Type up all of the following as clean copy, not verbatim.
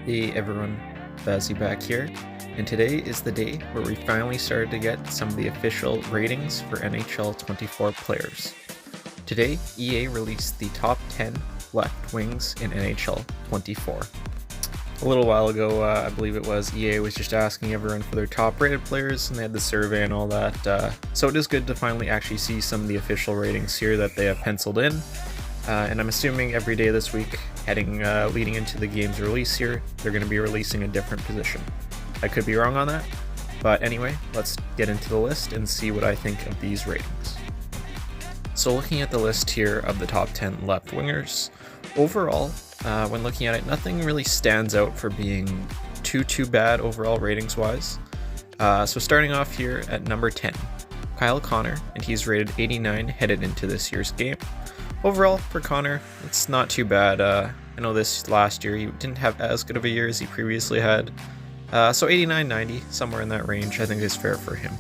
Hey everyone, Vazzy back here, and today is the day where we finally started to get some of the official ratings for NHL 24 players. Today, EA released the top 10 left wings in NHL 24. A little while ago, I believe it was, EA was just asking everyone for their top rated players, and they had the survey and all that, so it is good to finally actually see some of the official ratings here that they have penciled in. And I'm assuming every day this week, leading into the game's release here, they're going to be releasing a different position. I could be wrong on that, but anyway, let's get into the list and see what I think of these ratings. So looking at the list here of the top 10 left wingers, overall, when looking at it, nothing really stands out for being too bad overall ratings-wise. So starting off here at number 10, Kyle Connor, and he's rated 89 headed into this year's game. Overall, for Connor, it's not too bad. I know this last year he didn't have as good of a year as he previously had. So 89-90, somewhere in that range, I think is fair for him.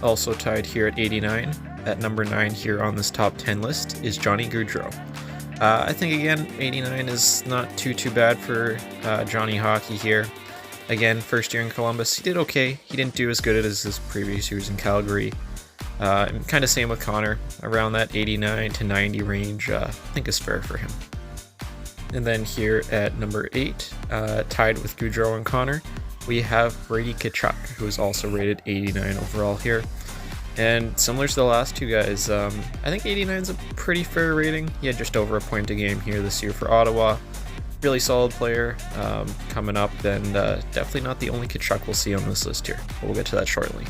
Also tied here at 89, at number 9 here on this top 10 list, is Johnny Gaudreau. I think again, 89 is not too bad for Johnny Hockey here. Again, first year in Columbus, he did okay. He didn't do as good as his previous years in Calgary. And kind of same with Connor, around that 89 to 90 range, I think is fair for him. And then here at number 8, tied with Gaudreau and Connor, we have Brady Tkachuk, who is also rated 89 overall here. And similar to the last two guys, I think 89 is a pretty fair rating. He had just over a point a game here this year for Ottawa. Really solid player coming up, and definitely not the only Tkachuk we'll see on this list here. We'll get to that shortly.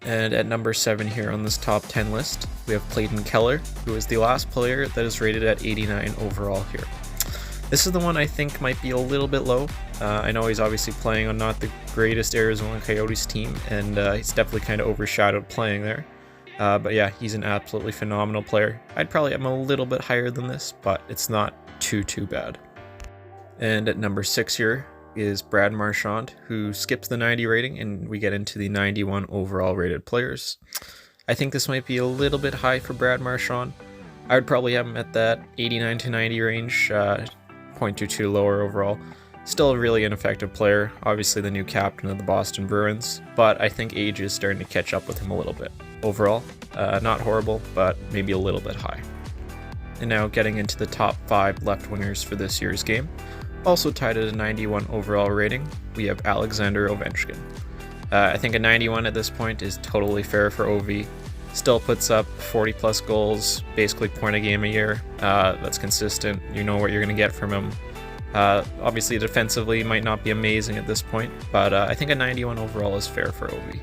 And at number 7 here on this top 10 list, we have Clayton Keller, who is the last player that is rated at 89 overall here. This is the one I think might be a little bit low. I know he's obviously playing on not the greatest Arizona Coyotes team, and he's definitely kind of overshadowed playing there. But yeah, he's an absolutely phenomenal player. I'd probably have him a little bit higher than this, but it's not too bad. And at number 6 here is Brad Marchand, who skips the 90 rating, and we get into the 91 overall rated players. I think this might be a little bit high for Brad Marchand. I would probably have him at that 89 to 90 range, 0.22 lower overall. Still a really ineffective player, obviously the new captain of the Boston Bruins, but I think age is starting to catch up with him a little bit. Overall, not horrible, but maybe a little bit high. And now getting into the top 5 left wingers for this year's game. Also tied at a 91 overall rating, we have Alexander Ovechkin. I think a 91 at this point is totally fair for OV. Still puts up 40 plus goals, basically point a game a year. That's consistent. You know what you're going to get from him. Obviously defensively might not be amazing at this point, but I think a 91 overall is fair for OV.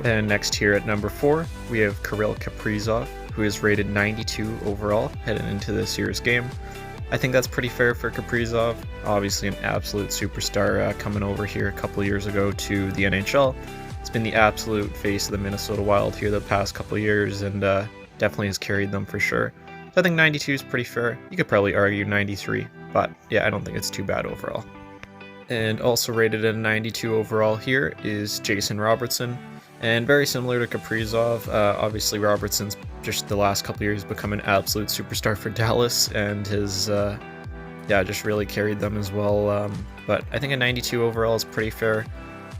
And next here at number 4, we have Kirill Kaprizov, who is rated 92 overall heading into this year's game. I think that's pretty fair for Kaprizov. Obviously an absolute superstar coming over here a couple years ago to the NHL. It's been the absolute face of the Minnesota Wild here the past couple years, and definitely has carried them for sure. So I think 92 is pretty fair. You could probably argue 93, but yeah, I don't think it's too bad overall. And also rated at a 92 overall here is Jason Robertson. And very similar to Kaprizov, obviously Robertson's just the last couple years become an absolute superstar for Dallas, and has just really carried them as well. But I think a 92 overall is pretty fair.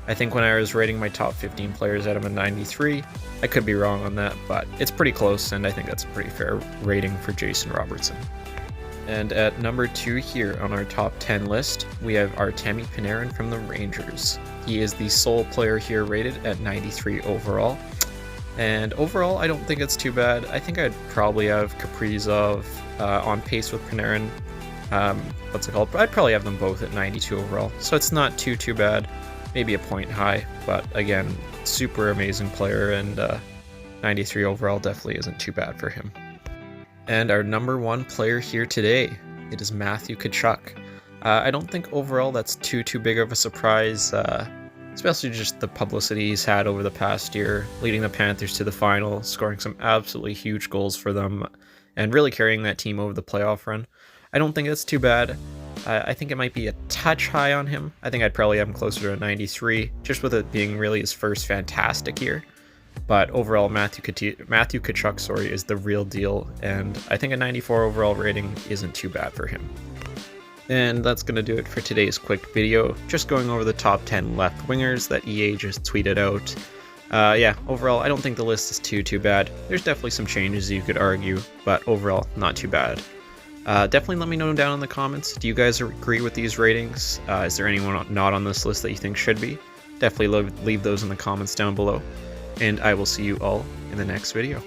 I think when I was rating my top 15 players, I had him a 93. I could be wrong on that, but it's pretty close, and I think that's a pretty fair rating for Jason Robertson. And at number 2 here on our top 10 list, we have Artemi Panarin from the Rangers. He is the sole player here rated at 93 overall. And overall, I don't think it's too bad. I think I'd probably have Kaprizov on pace with Panarin. I'd probably have them both at 92 overall. So it's not too bad. Maybe a point high, but again, super amazing player, and 93 overall definitely isn't too bad for him. And our number 1 player here today, it is Matthew Tkachuk. I don't think overall that's too big of a surprise, especially just the publicity he's had over the past year, leading the Panthers to the final, scoring some absolutely huge goals for them, and really carrying that team over the playoff run. I don't think that's too bad. I think it might be a touch high on him. I think I'd probably have him closer to a 93, just with it being really his first fantastic year. But overall, Matthew Tkachuk, is the real deal, and I think a 94 overall rating isn't too bad for him. And that's going to do it for today's quick video, just going over the top 10 left wingers that EA just tweeted out. Yeah, overall, I don't think the list is too bad. There's definitely some changes you could argue, but overall, not too bad. Definitely let me know down in the comments. Do you guys agree with these ratings? Is there anyone not on this list that you think should be? Definitely leave those in the comments down below. And I will see you all in the next video.